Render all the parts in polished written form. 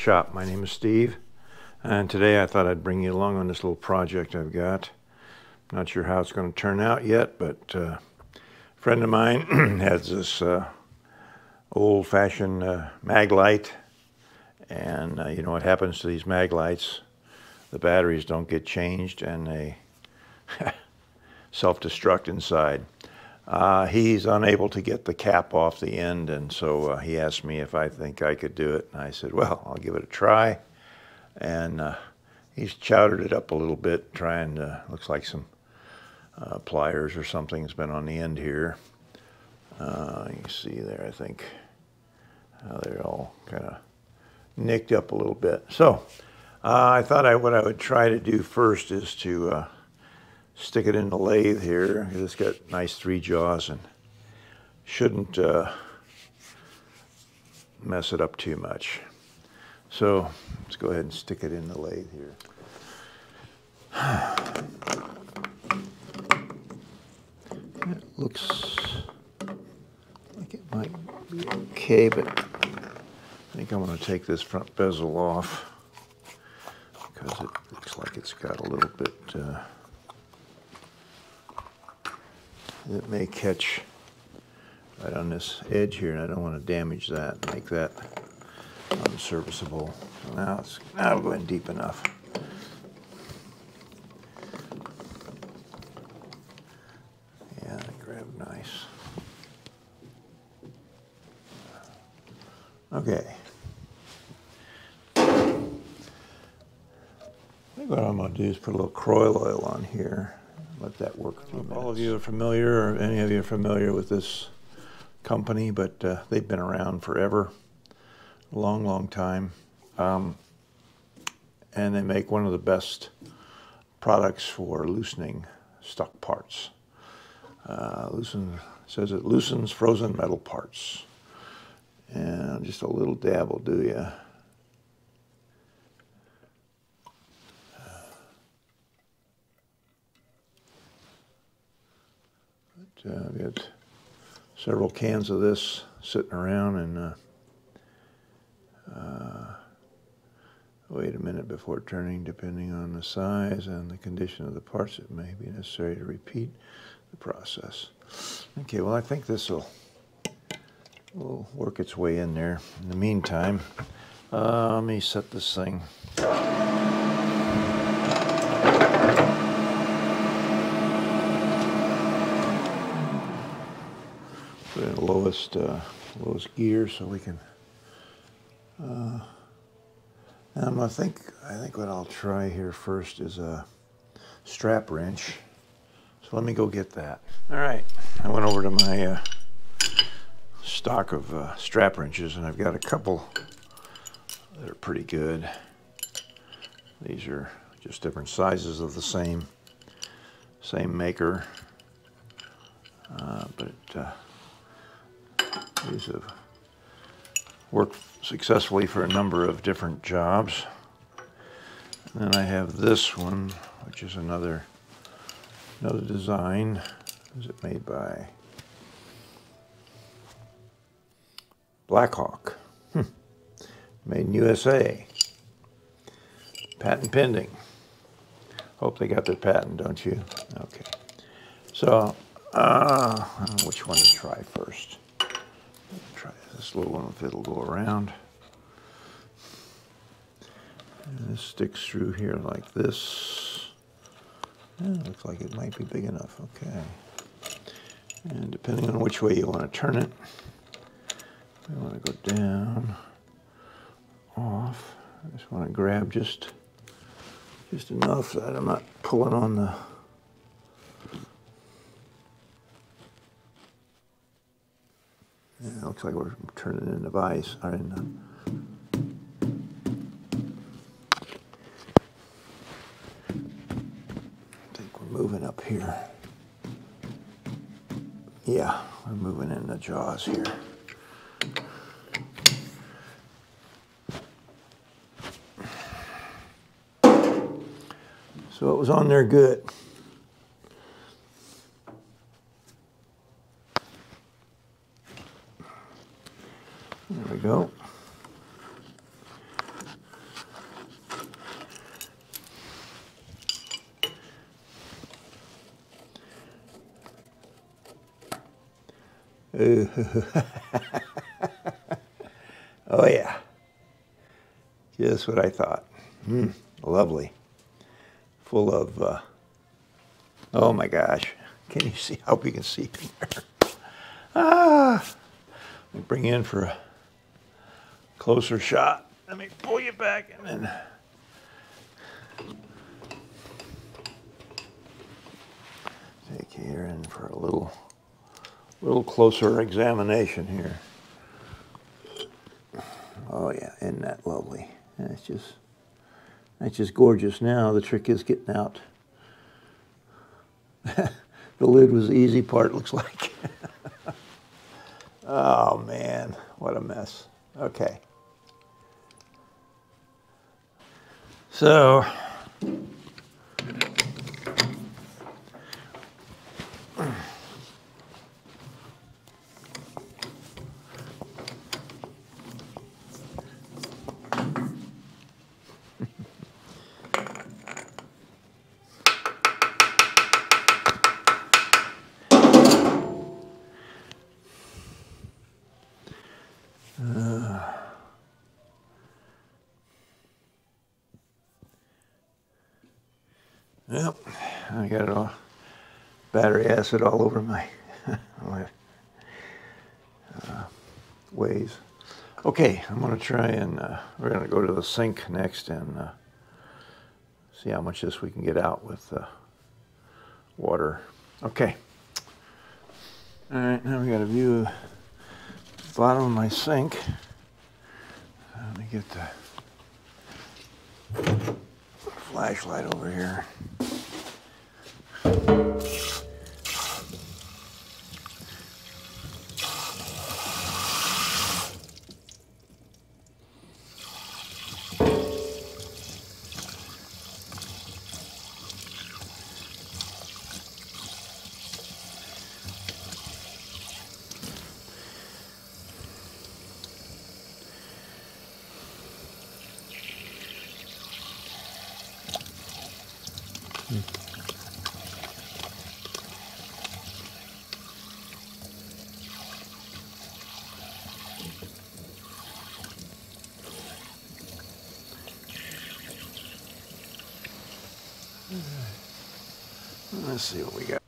shop. My name is Steve, and today I thought I'd bring you along on this little project I've got. Not sure how it's going to turn out yet, but a friend of mine has this old-fashioned Mag-Lite, and you know what happens to these Mag-Lites? The batteries don't get changed, and they self-destruct inside. He's unable to get the cap off the end, and so he asked me if I think I could do it, and I said, well, I'll give it a try. And he's chowdered it up a little bit, trying to, looks like some pliers or something's been on the end here. You can see there, I think, they're all kind of nicked up a little bit. So I thought what I would try to do first is to stick it in the lathe here. It's got nice 3 jaws and shouldn't mess it up too much. So let's go ahead and stick it in the lathe here. It looks like it might be okay, but I think I'm going to take this front bezel off because it looks like it's got a little bit it may catch right on this edge here, and I don't want to damage that and make that unserviceable. So now we're going deep enough. Yeah, they grab nice. Okay. I think what I'm going to do is put a little Croil oil on here. Let that work a few minutes. All of you are familiar, or any of you are familiar with this company, but they've been around forever, a long, long time. And they make one of the best products for loosening stuck parts. Says it loosens frozen metal parts. And just a little dab will do you. I've got several cans of this sitting around, and wait a minute before turning. Depending on the size and the condition of the parts, it may be necessary to repeat the process. Okay, well, I think this will work its way in there. In the meantime, let me set this thing. Put in the lowest gear so we can. I think what I'll try here first is a strap wrench. So let me go get that. All right, I went over to my stock of strap wrenches, and I've got a couple that are pretty good. These are just different sizes of the same maker, but these have worked successfully for a number of different jobs. And then I have this one, which is another design. Is it made by Blackhawk? Made in USA. Patent pending. Hope they got their patent, don't you? Okay. So, I don't know which one to try first. Try this little one if it'll go around. And this sticks through here like this. Yeah, looks like it might be big enough. Okay. And depending on which way you want to turn it, we want to go down, off. I just want to grab just enough that I'm not pulling on the. Yeah, it looks like we're turning in the vise. Or in the, I think we're moving up here. Yeah, we're moving in the jaws here. So it was on there good. There we go. Oh yeah, just what I thought. Lovely, full of. Oh my gosh, can you see? Hope you can see in there. Let me bring you in for a closer shot. Let me pull you back and then. Take you here in for a little closer examination here. Oh yeah, isn't that lovely? That's just gorgeous. Now the trick is getting out. The lid was the easy part, looks like. Oh man, what a mess. Okay. So yep, I got it all, battery acid all over my ways. Okay, I'm going to try and, we're going to go to the sink next and see how much this we can get out with water. Okay. All right, now we got a view of the bottom of my sink. Let me get the flashlight over here. Let's see what we got.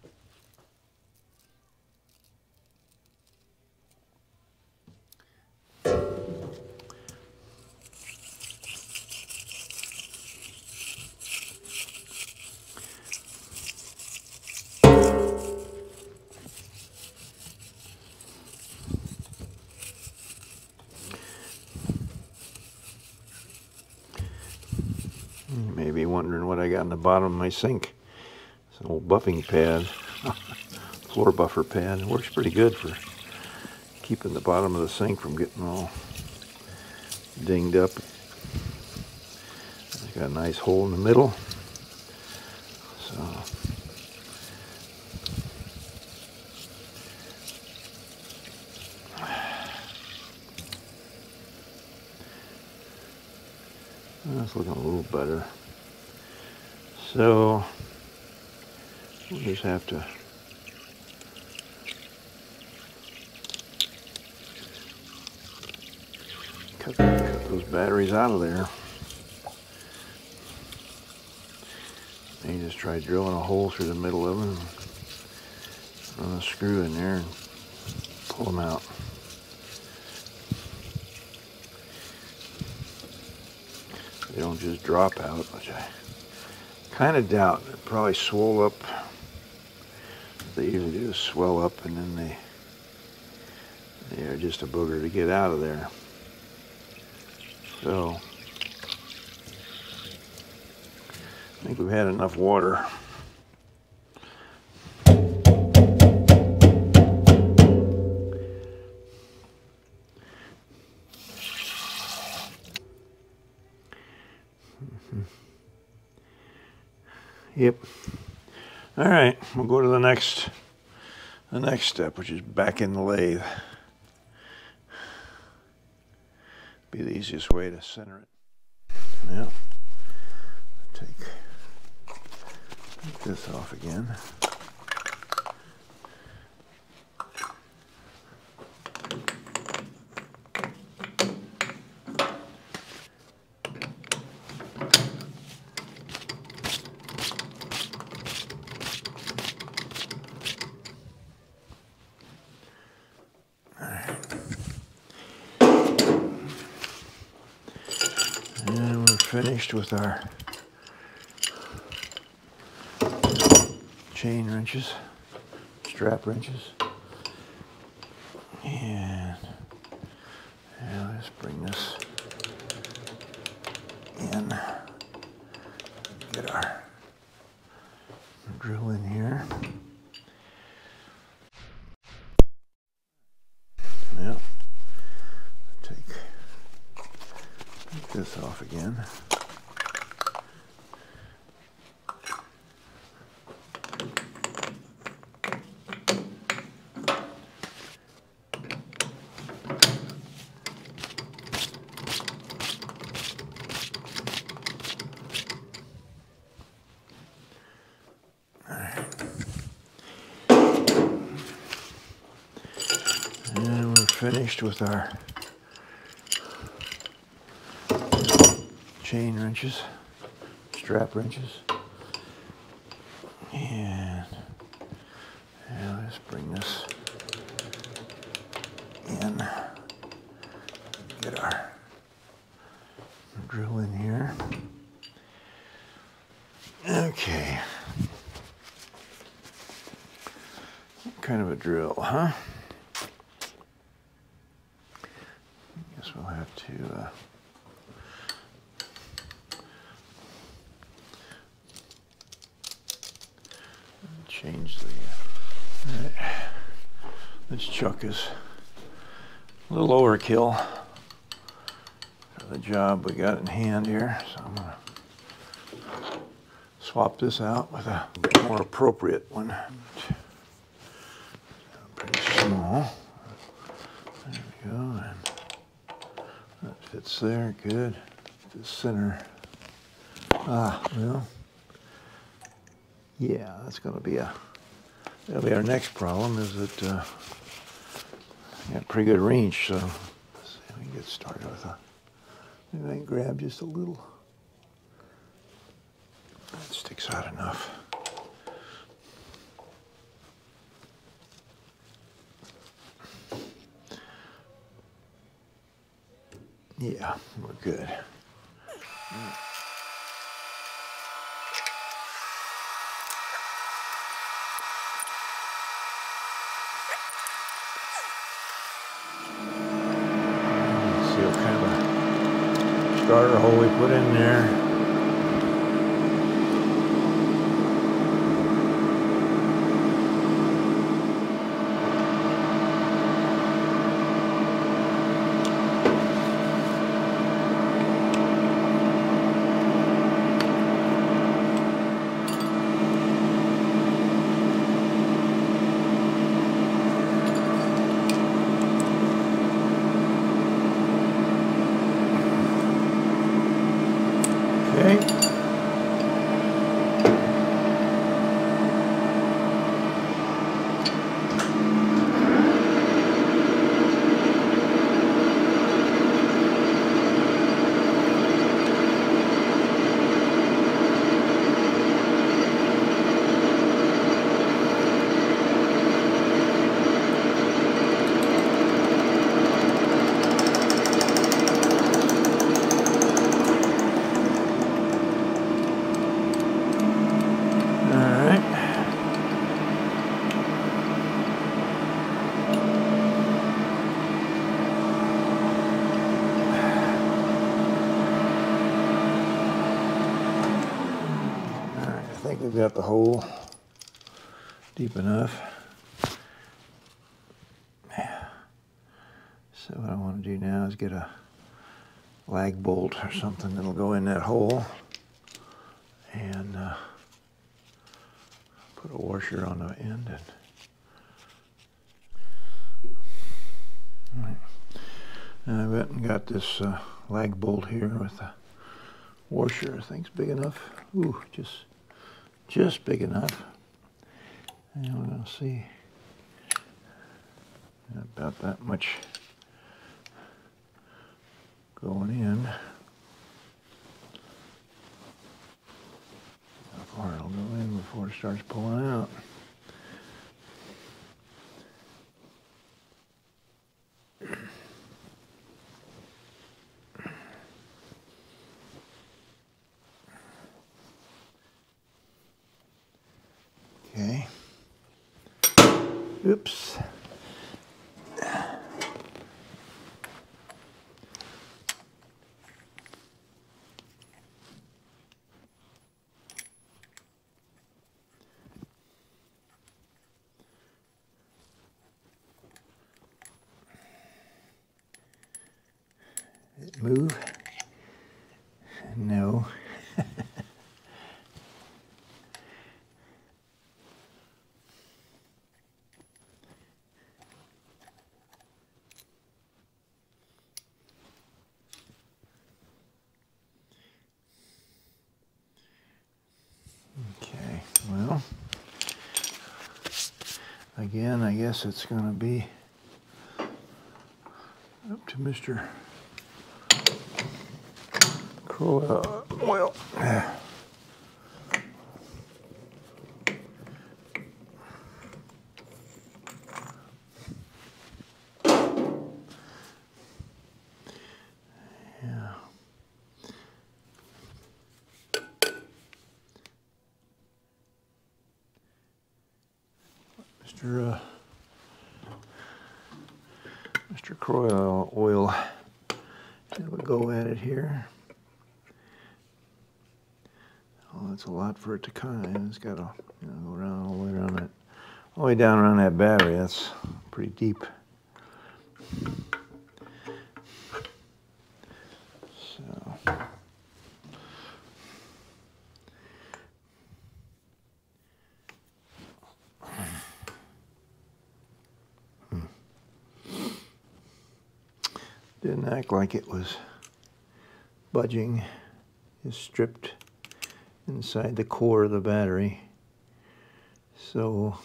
You may be wondering what I got in the bottom of my sink. It's an old buffing pad, floor buffer pad. It works pretty good for keeping the bottom of the sink from getting all dinged up. It's got a nice hole in the middle. So that's looking a little better. So we'll just have to cut those batteries out of there. And you just try drilling a hole through the middle of them and run a screw in there and pull them out. They don't just drop out, which I kind of doubt. They probably swell up. They usually do is swell up and then they are just a booger to get out of there. So I think we've had enough water. Yep. All right, we'll go to the next step, which is back in the lathe. Be the easiest way to center it. Yeah. Take this off again. finished with our chain wrenches, strap wrenches. And now let's bring this in. Get our drill in here. Now, take this off again. And we're finished with our chain wrenches, strap wrenches. And now let's bring this in. Get our drill in here. Okay. Kind of a drill, huh? Guess we'll have to change the. All right. This chuck is a little overkill for the job we got in hand here, so I'm gonna swap this out with a more appropriate one. Pretty small. There we go, and that fits there, good. The center. Well, yeah, that's gonna be that'll be our next problem, is that got pretty good reach, so let's see if we can get started with maybe I can grab just a little. That sticks out enough. Yeah, we're good. See what kind of a starter hole we put in there. Okay. I think we've got the hole deep enough. So what I want to do now is get a lag bolt or something that'll go in that hole, and put a washer on the end. All right. I went and got this lag bolt here with a washer. I think's big enough. Ooh, just big enough. And we're going to see about that much going in. How far it'll go in before it starts pulling out. Oops. Did it move? No. Okay, well, again, I guess it's going to be up to Mr. Crow oil. Yeah. Mr. Crow oil. We'll go at it here. Oh, that's a lot for it to kind of. It's got to go around all the way around that, all the way down around that battery. That's pretty deep. So. Didn't act like it was budging. It's stripped inside the core of the battery. So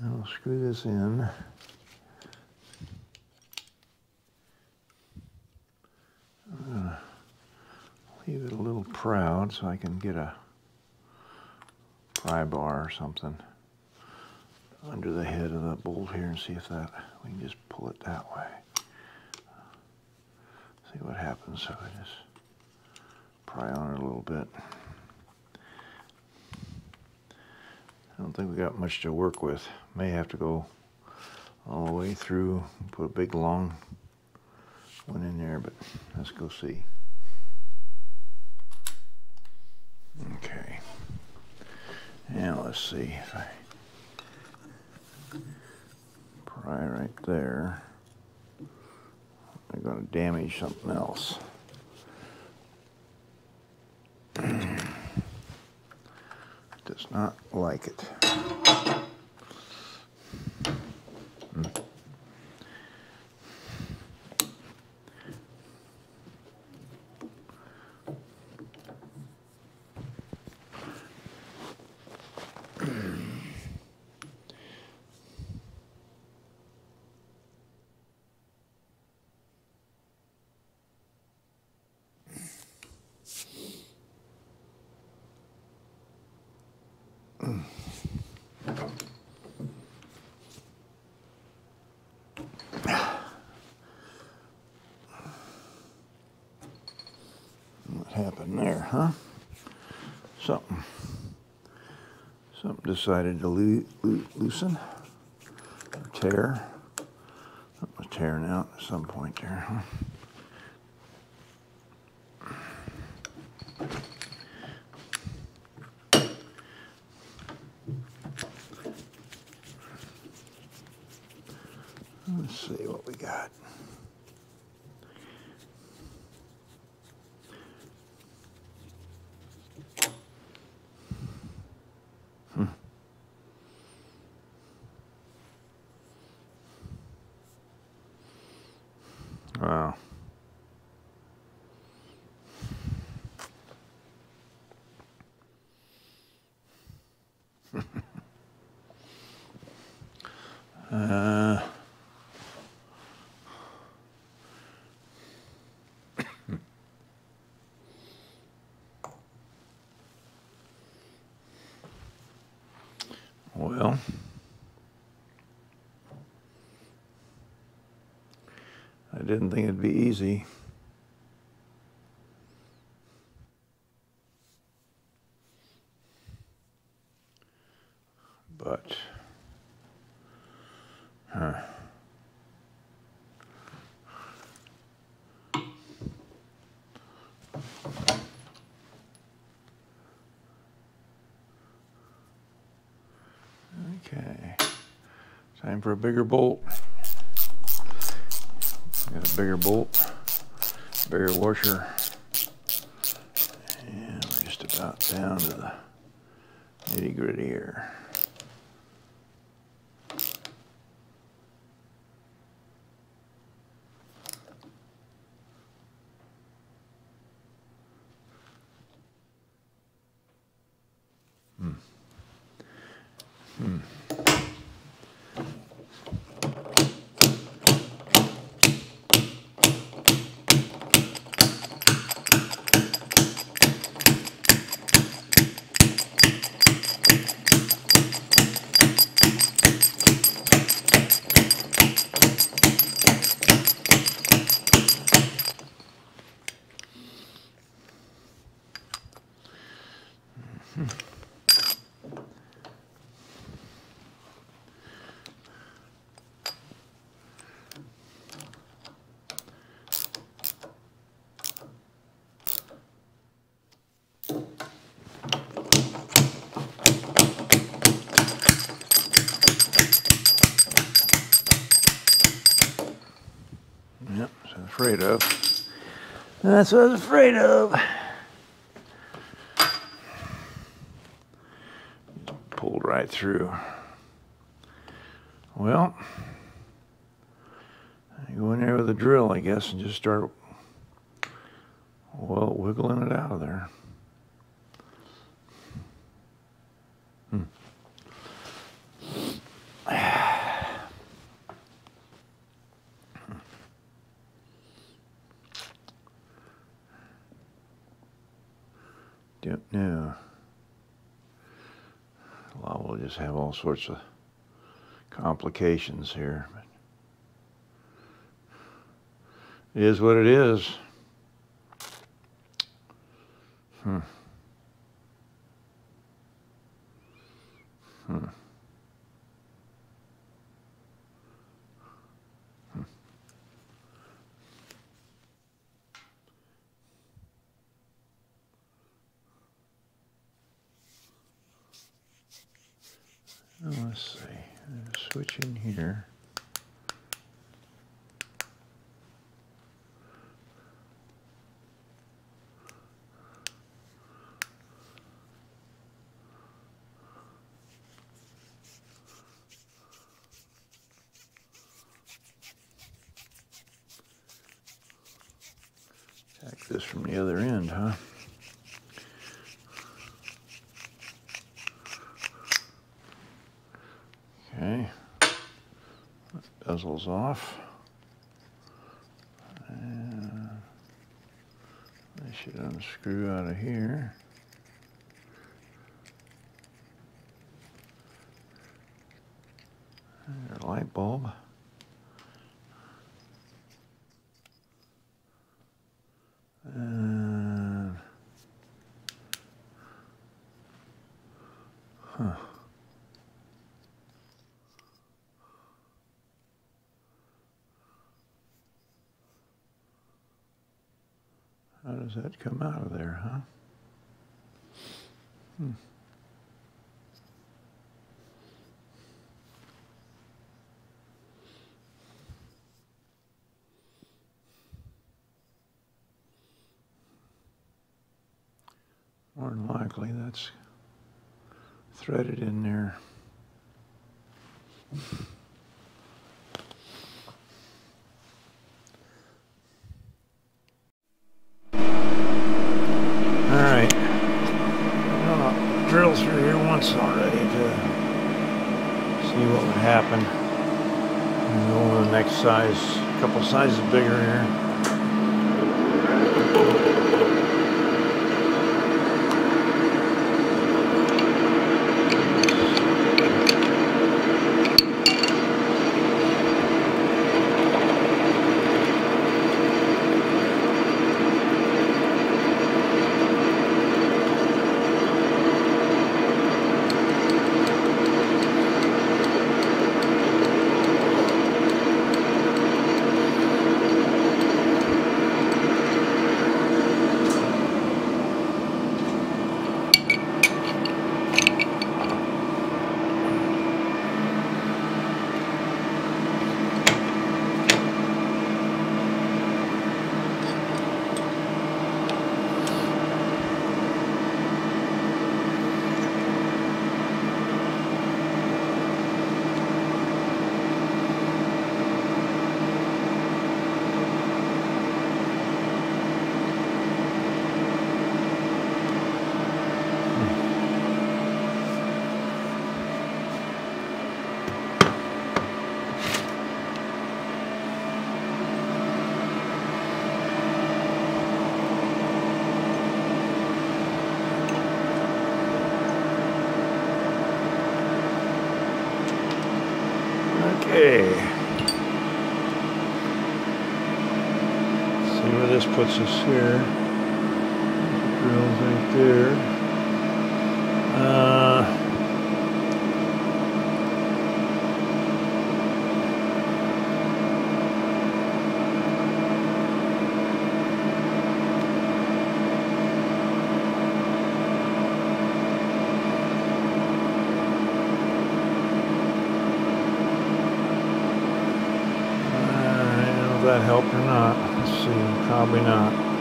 I'll screw this in. I'm gonna leave it a little proud so I can get a pry bar or something under the head of the bolt here and see if that, we can just pull it that way. See what happens. So I just pry on it a little bit. I don't think we got much to work with. May have to go all the way through, put a big long one in there, but let's go see. Okay. Now let's see if I pry right there. I'm going to damage something else. Does not like it. What happened there, huh? Something decided to loosen, or tear. Something was tearing out at some point there, huh? Let's see what we got. Wow. Well, I didn't think it'd be easy. But, okay, time for a bigger bolt. Got a bigger bolt, bigger washer, and we're just about down to the nitty-gritty here. Yep, that's what I was afraid of. That's what I was afraid of. Pulled right through. Well, I go in there with a drill, I guess, and just start, well, wiggling it out of there. Don't know. Well, we'll just have all sorts of complications here. But it is what it is. Let's see. Switch in here. Tack this from the other end, huh? Okay, bezels off, and I should unscrew out of here. And our light bulb. And, how does that come out of there, huh? More than likely, that's threaded in there. Alright. I'll drill through here once already to see what would happen. And go over the next size, a couple sizes bigger here. Okay. See where this puts us here. Drills right there. If that helped or not. Let's see, probably not.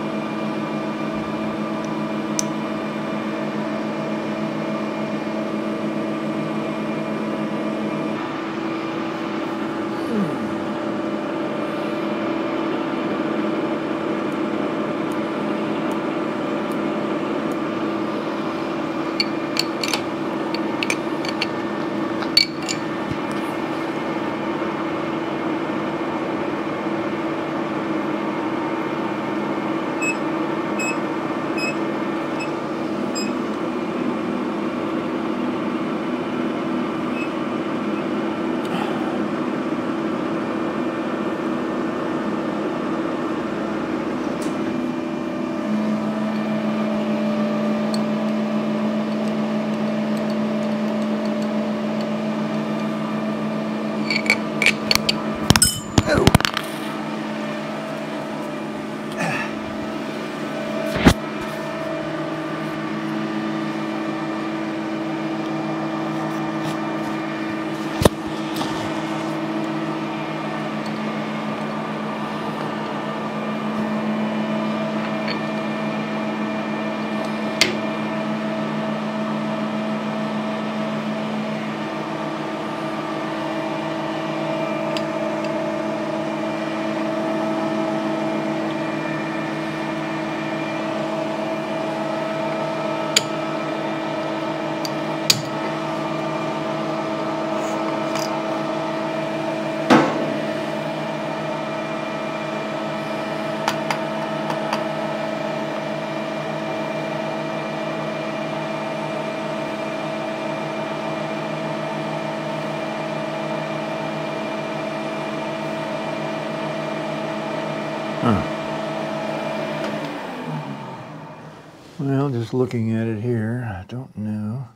Well, just looking at it here, I don't know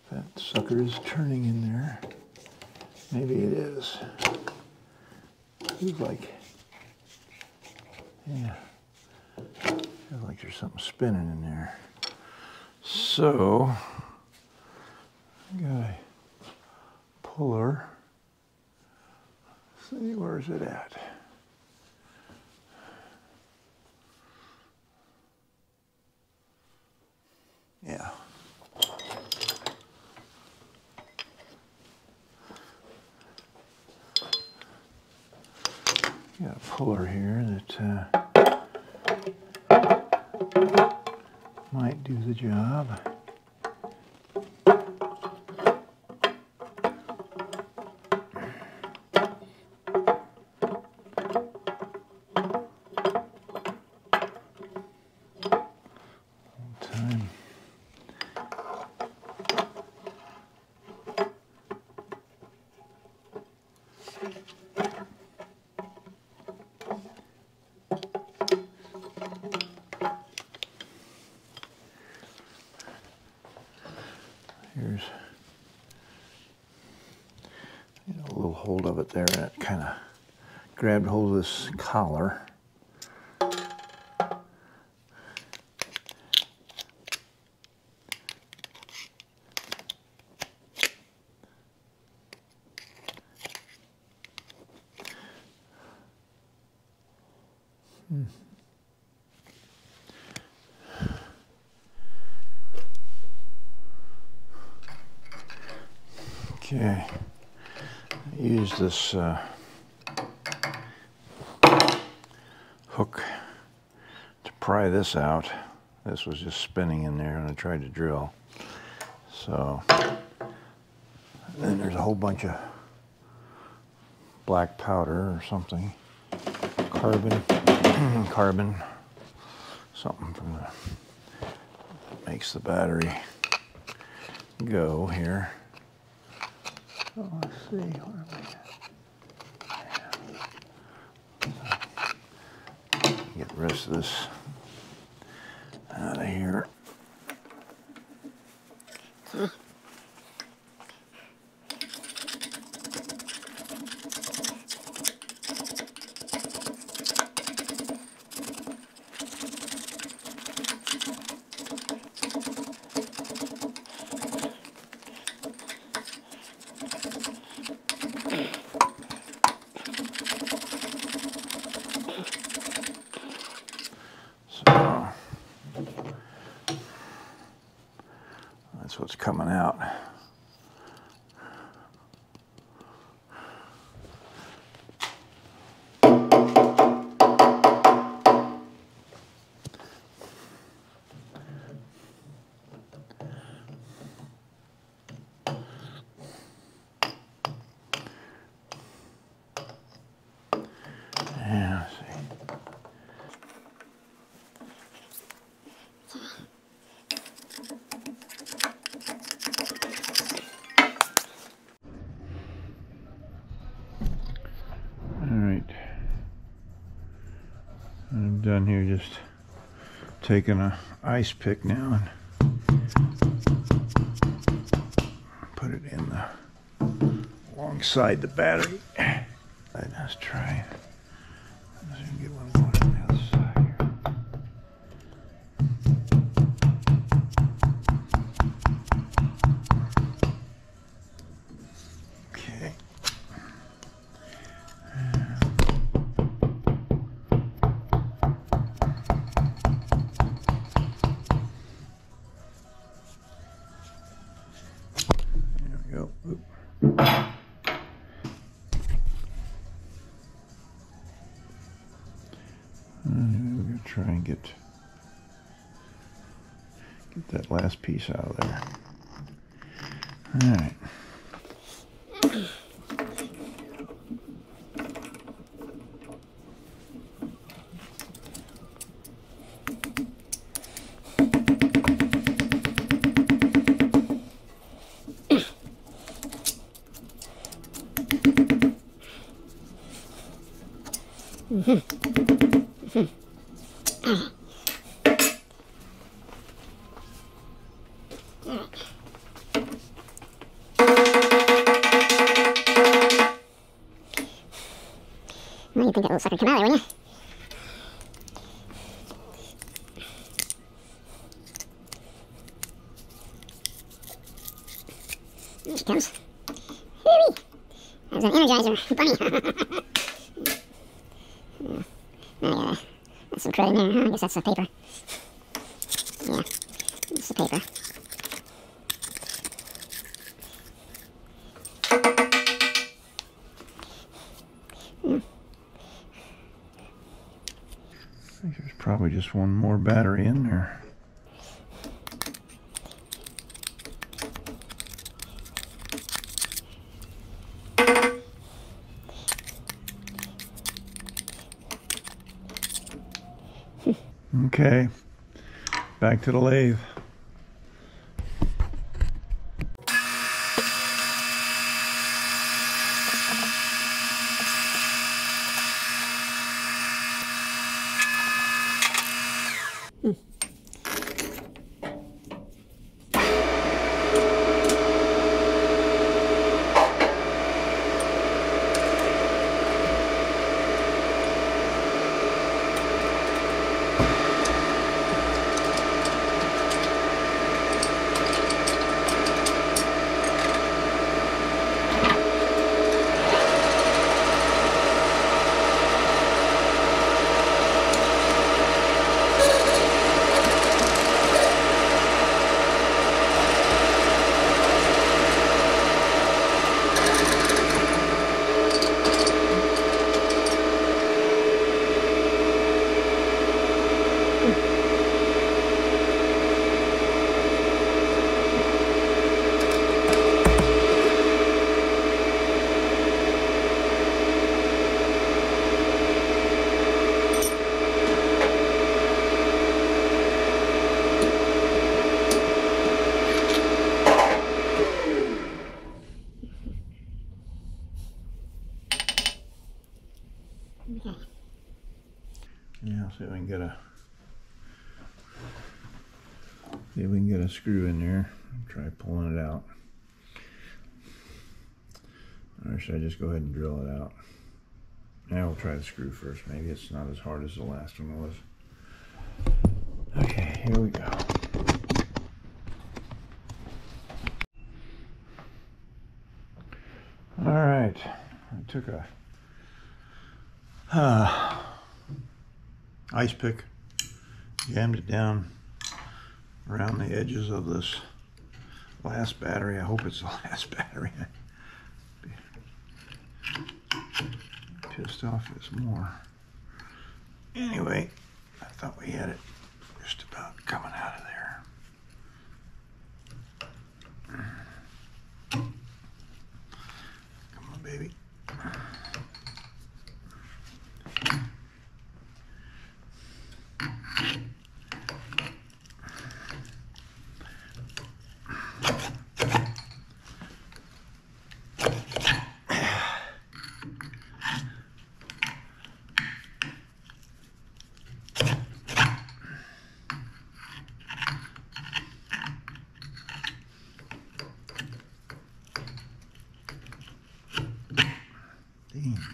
if that sucker is turning in there. Maybe it is. Feels like, yeah, feels like there's something spinning in there. So, I got a puller. Let's see, where's it at? Yeah. Got a puller here that might do the job. Here's a little hold of it there, and it kind of grabbed hold of this collar. Okay, I use this hook to pry this out. This was just spinning in there and I tried to drill. So, and then there's a whole bunch of black powder or something. Carbon, something from the, that makes the battery go here. So let's see, where are we at? Get the rest of this out of here. That's what's coming out. Yeah, let's see. I'm done here, just taking a ice pick now and put it in the alongside the battery. Let's try. Let's get one going on the other side here. Okay. Go. Oop. We're going to try and get that last piece out of there. All right. Well, you'd think that little sucker come out of there, wouldn't you? There she comes. Whee-wee! There's an Energizer bunny. Yeah, that's some crud in there, huh? I guess that's the paper. Yeah, it's the paper. I think there's probably just one more battery in there. Okay, back to the lathe. See if we can get a screw in there. Try pulling it out. Or should I just go ahead and drill it out? Now we'll try the screw first. Maybe it's not as hard as the last one was. Okay, here we go. All right, I took a ice pick, jammed it down around the edges of this last battery. I hope it's the last battery. Pissed off there's more. Anyway, I thought we had it just about coming out of there. Come on, baby.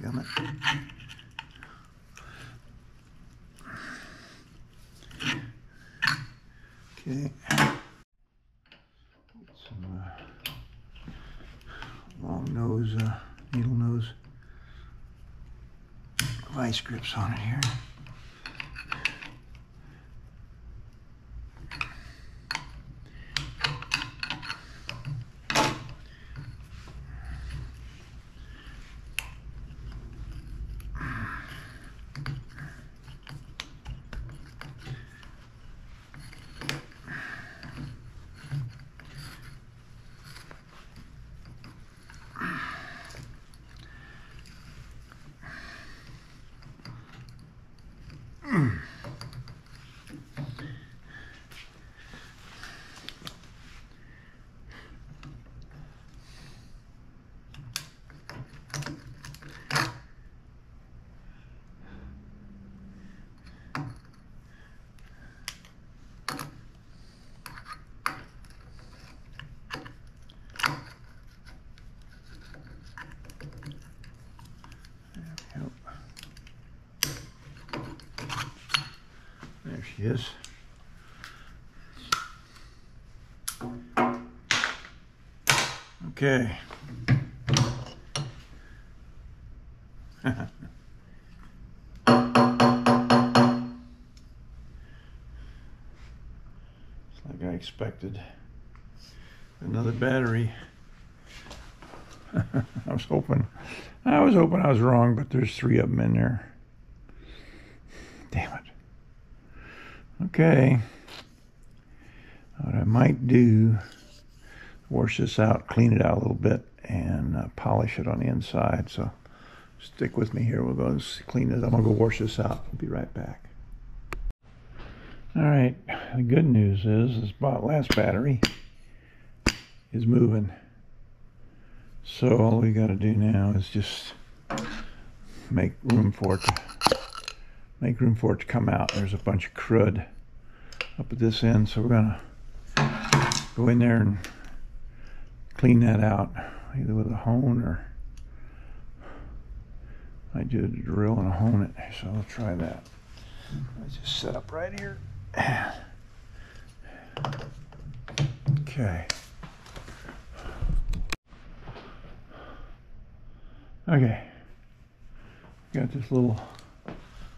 Gummit. Okay. Some long nose, needle nose vice grips on it here. There she is. Okay. It's like I expected. Another battery. I was hoping I was wrong, but there's 3 of them in there. Damn it. Okay. What I might do, wash this out, clean it out a little bit, and polish it on the inside. So stick with me here. We'll go and clean it. I'm going to go wash this out. I'll be right back. All right. The good news is this last battery is moving. So all we got to do now is just make room for it to come out. There's a bunch of crud up at this end, so we're gonna go in there and clean that out, either with a hone or I do a drill and a hone it. So I'll try that. Let's just set up right here. Okay. Okay. Got this little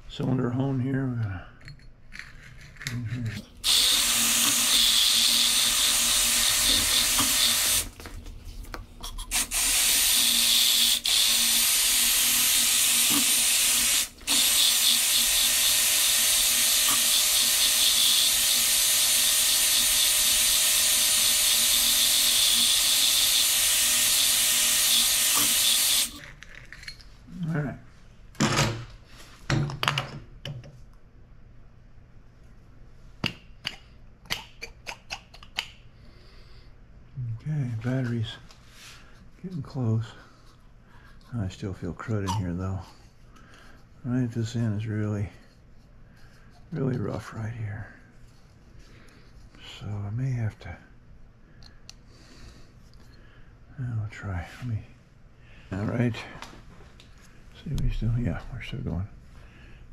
cylinder hone here. We're gonna put in here. All right. Okay, battery's getting close. I still feel crud in here though. Right at this end is really really rough right here. So I may have to, I'll try, let me, all right. See, we still, yeah, we're still going.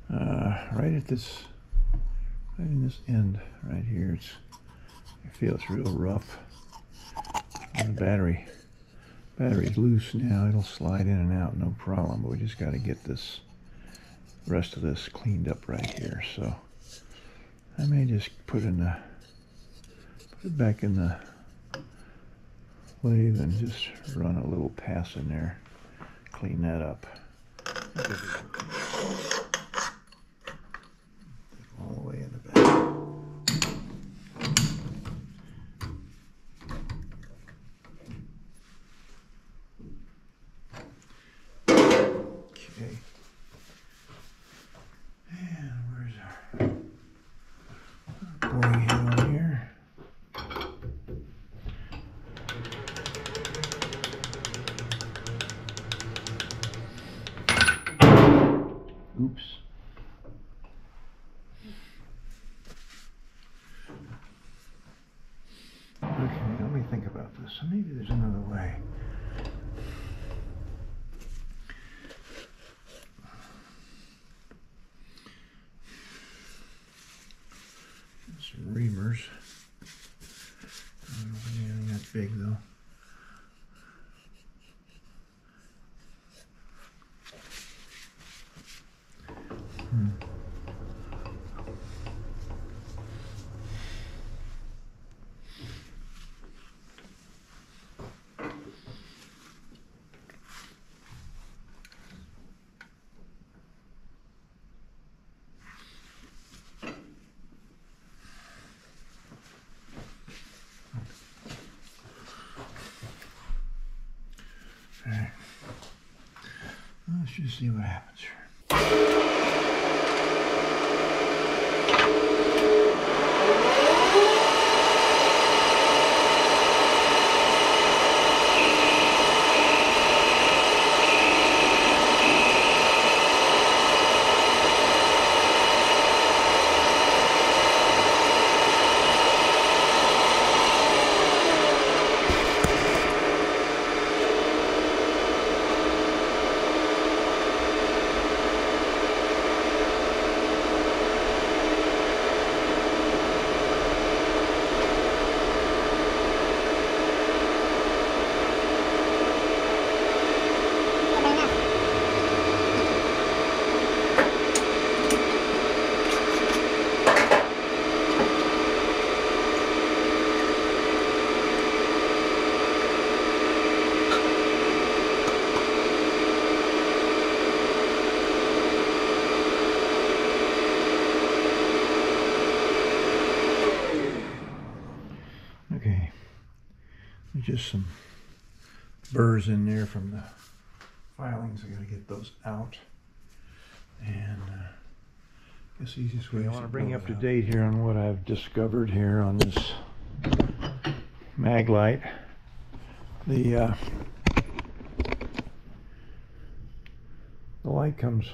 Right at this, right in this end right here, I feel it's real rough. And the battery's loose now. It'll slide in and out, no problem. But we just got to get this rest of this cleaned up right here. So I may just put it back in the lathe and just run a little pass in there, clean that up. All the way in the back. Okay. And where's our boring head on here? Oops. Okay, let me think about this. Maybe there's another way. Some reamers. I don't know if anything that big though. All right. Let's just see what happens here. Okay, just some burrs in there from the filings. I gotta get those out. And I guess the easiest way I want to bring you up to date here on what I've discovered here on this Mag-Lite. The light comes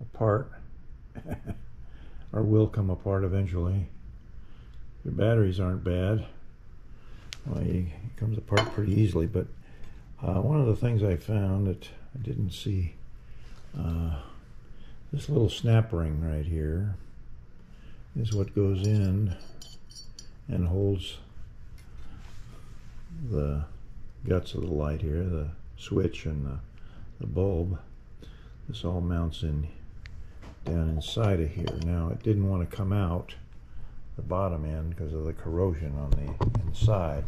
apart, or will come apart eventually. The batteries aren't bad. Well, it comes apart pretty easily, but one of the things I found that I didn't see, this little snap ring right here is what goes in and holds the guts of the light here, the switch and the bulb. This all mounts in down inside of here. Now, it didn't want to come out the bottom end because of the corrosion on the inside.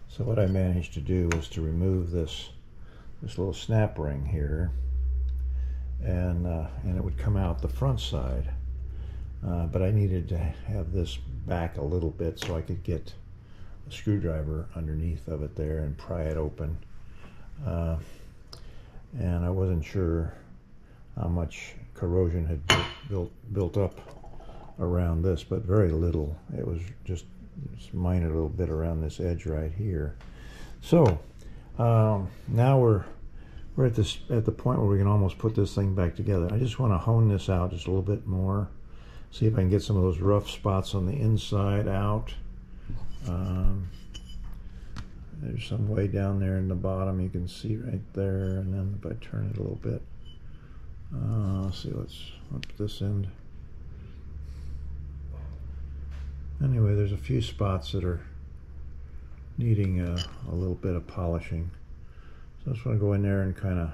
So what I managed to do was to remove this little snap ring here, and it would come out the front side. But I needed to have this back a little bit so I could get a screwdriver underneath of it there and pry it open. And I wasn't sure how much corrosion had built up around this, but very little. It was just minor little bit around this edge right here. So now we're at the point where we can almost put this thing back together. I just want to hone this out just a little bit more see if I can get some of those rough spots on the inside out. There's some way down there in the bottom you can see right there, and then if I turn it a little bit, let's see what's up this end. Anyway, there's a few spots that are needing a little bit of polishing. So I just want to go in there and kind of,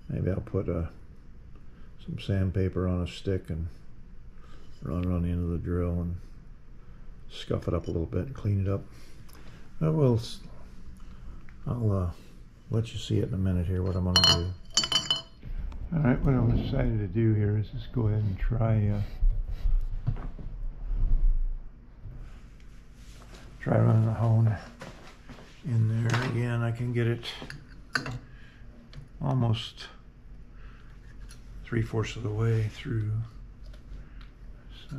maybe I'll put some sandpaper on a stick and run it on the end of the drill and scuff it up a little bit and clean it up. I'll let you see it in a minute here, what I'm going to do. All right, what I'm decided to do here is just go ahead and try running the hone in there again. I can get it almost 3/4 of the way through. So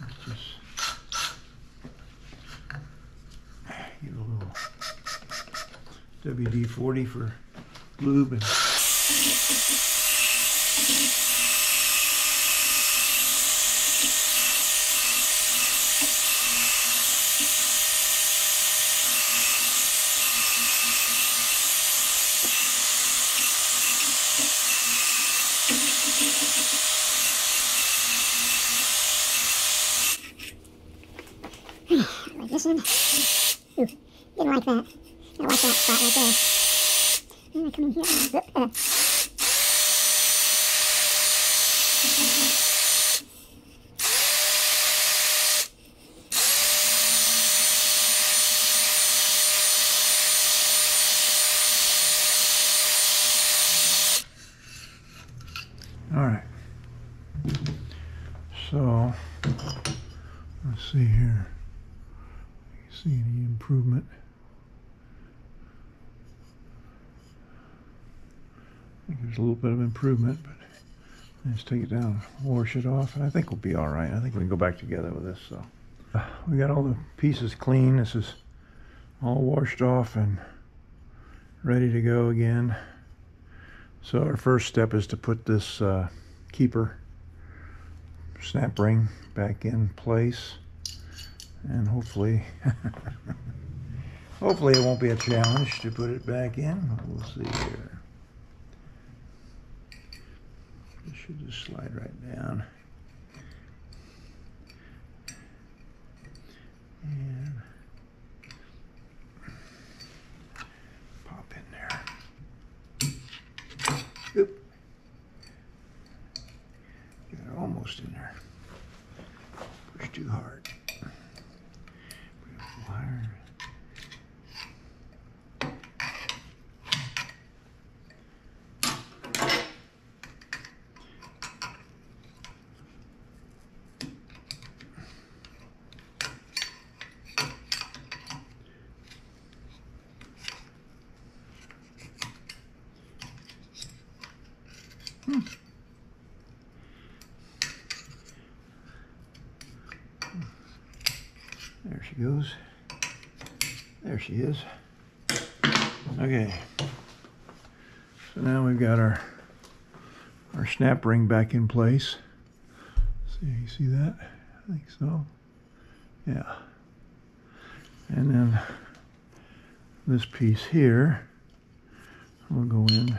let's just give a little WD-40 for lube and like this one. Ooh, didn't like that. I like that spot right there. I'm gonna come in here. all right. So let's see here. See any improvement? I think there's a little bit of improvement, but let's take it down, wash it off, and I think we'll be all right. I think we can go back together with this. So we got all the pieces clean. This is all washed off and ready to go again. So our first step is to put this keeper snap ring back in place. And hopefully, hopefully it won't be a challenge to put it back in. We'll see here. It should just slide right down. And pop in there. Oop. Got it almost in there. Push too hard. There she goes. There she is. Okay. So now we've got our snap ring back in place. See, you see that? I think so. Yeah. And then this piece here will go in.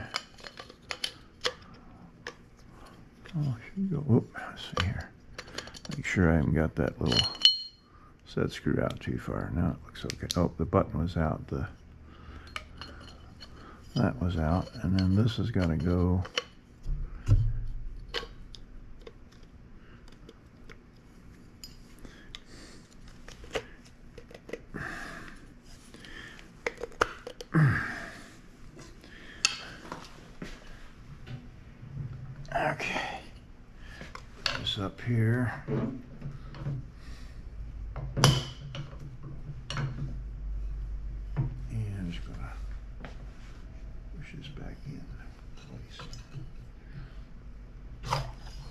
Oh, should go. Whoop. Let's see here. Make sure I haven't got that little set screw out too far. Now it looks okay. Oh, the button was out. That was out. And then this has got to go. Okay. Put this up here.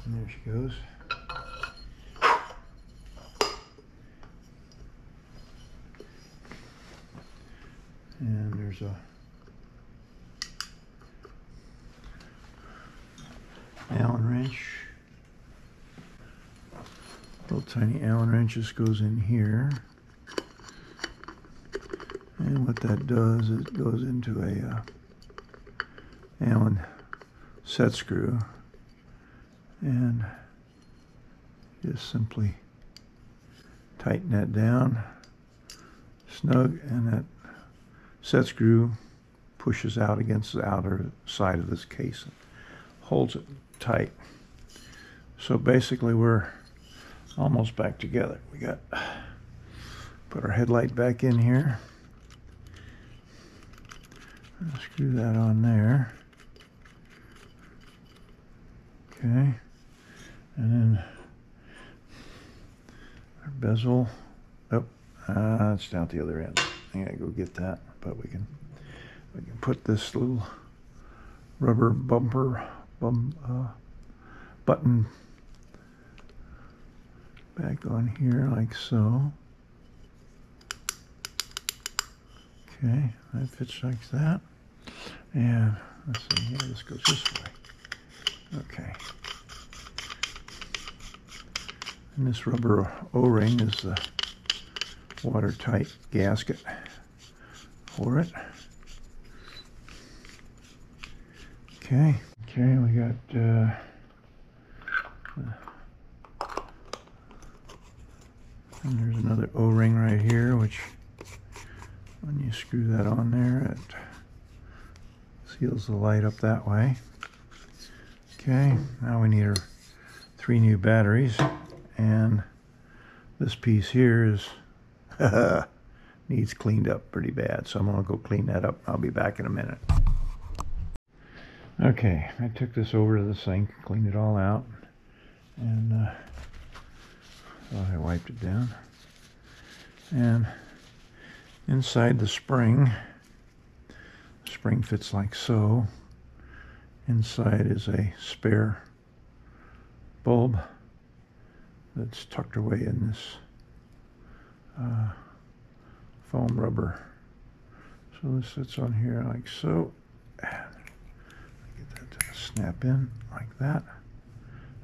And there she goes. And there's a Allen wrench. tiny Allen wrench just goes in here. And what that does is it goes into a Allen set screw, and just simply tighten that down snug, and that set screw pushes out against the outer side of this case and holds it tight. So basically we're almost back together. We got put our headlight back in here. Screw that on there. Okay, and then our bezel. Oh, it's down at the other end. I gotta go get that, but we can put this little rubber button back on here like so. Okay, that fits like that. And let's see here, this goes this way. Okay. And this rubber O-ring is the watertight gasket for it. Okay. Okay, we got and there's another O-ring right here, which when you screw that on there, it seals the light up that way. Okay, now we need our 3 new batteries, and this piece here is needs cleaned up pretty bad, so I'm going to go clean that up. I'll be back in a minute. Okay, I took this over to the sink, cleaned it all out, and I wiped it down. And inside the spring fits like so. Inside is a spare bulb that's tucked away in this foam rubber. So this sits on here like so. Get that to snap in like that.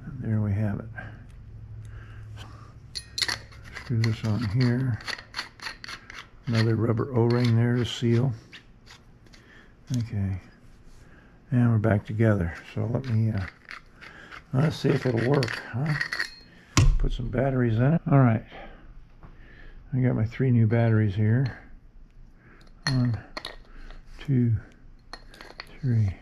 And there we have it. Screw this on here. Another rubber O-ring there to seal. Okay. And we're back together. So let's see if it'll work, huh? Put some batteries in it. All right. I got my 3 new batteries here. 1, 2, 3.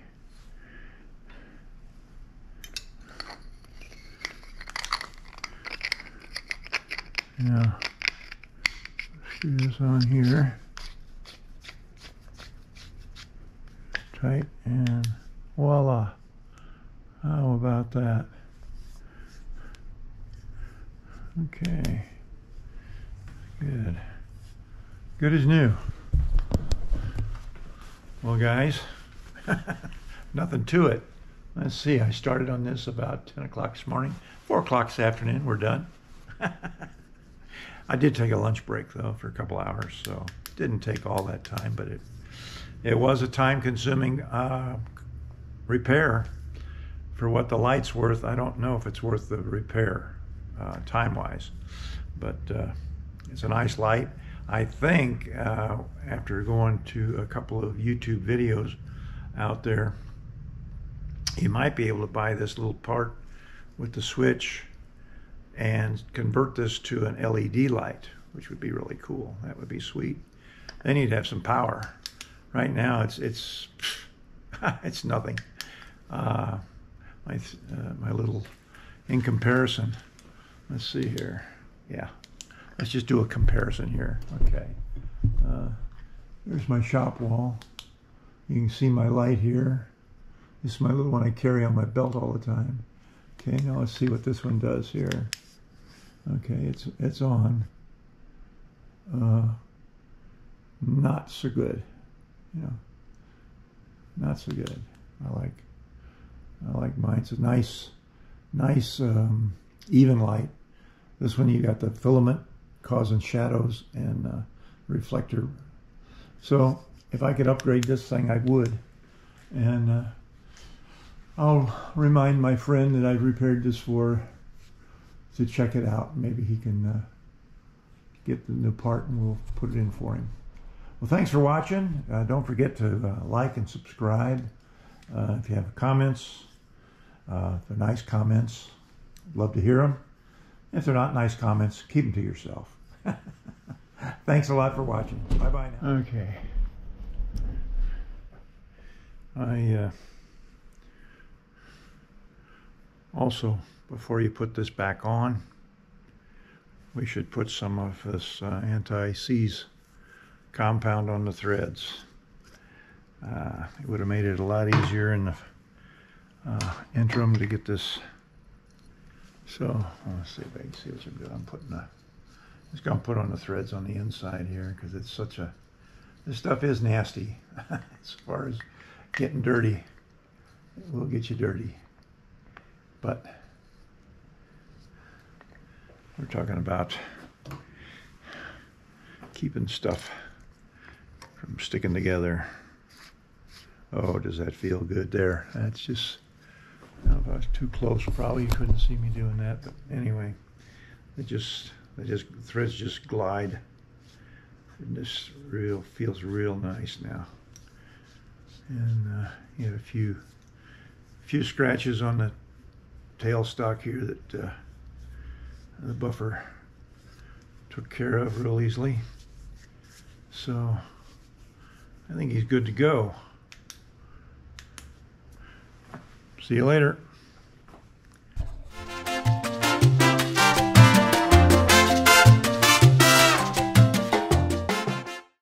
Now, screw this on here. Tight, and voila. How about that? Okay. Good. Good as new. Well, guys, nothing to it. Let's see, I started on this about 10 o'clock this morning. 4 o'clock this afternoon, we're done. I did take a lunch break, though, for a couple hours, so it didn't take all that time, but it was a time-consuming repair. For what the light's worth, I don't know if it's worth the repair time-wise, but it's a nice light. I think after going to a couple of YouTube videos out there, you might be able to buy this little part with the switch and convert this to an LED light, which would be really cool. That would be sweet. Then you'd have some power. Right now, it's it's nothing. My little, in comparison. Let's see here. Yeah, let's just do a comparison here. Okay. There's my shop wall. You can see my light here. This is my little one I carry on my belt all the time. Okay, now let's see what this one does here. Okay, it's on. Not so good. You know, not so good. I like mine. It's a nice even light. This one you got the filament causing shadows and reflector. So if I could upgrade this thing, I would. And I'll remind my friend that I've repaired this for to check it out. Maybe he can get the new part and we'll put it in for him. Well, thanks for watching. Don't forget to like and subscribe. If you have comments, if they're nice comments, I'd love to hear them. If they're not nice comments, keep them to yourself. Thanks a lot for watching. Bye-bye now. Okay. Also, before you put this back on, we should put some of this anti-seize compound on the threads. It would have made it a lot easier in the interim to get this. So let's see if I can see what I'm doing. I'm just going to put on the threads on the inside here because it's such a, this stuff is nasty. As far as getting dirty, it will get you dirty. But we're talking about keeping stuff from sticking together. Oh, does that feel good there? That's just, you know, if I was too close, probably you couldn't see me doing that. But anyway, the threads just glide. And this feels real nice now. And you had a few scratches on the tailstock here that the buffer took care of real easily. So I think he's good to go. See you later.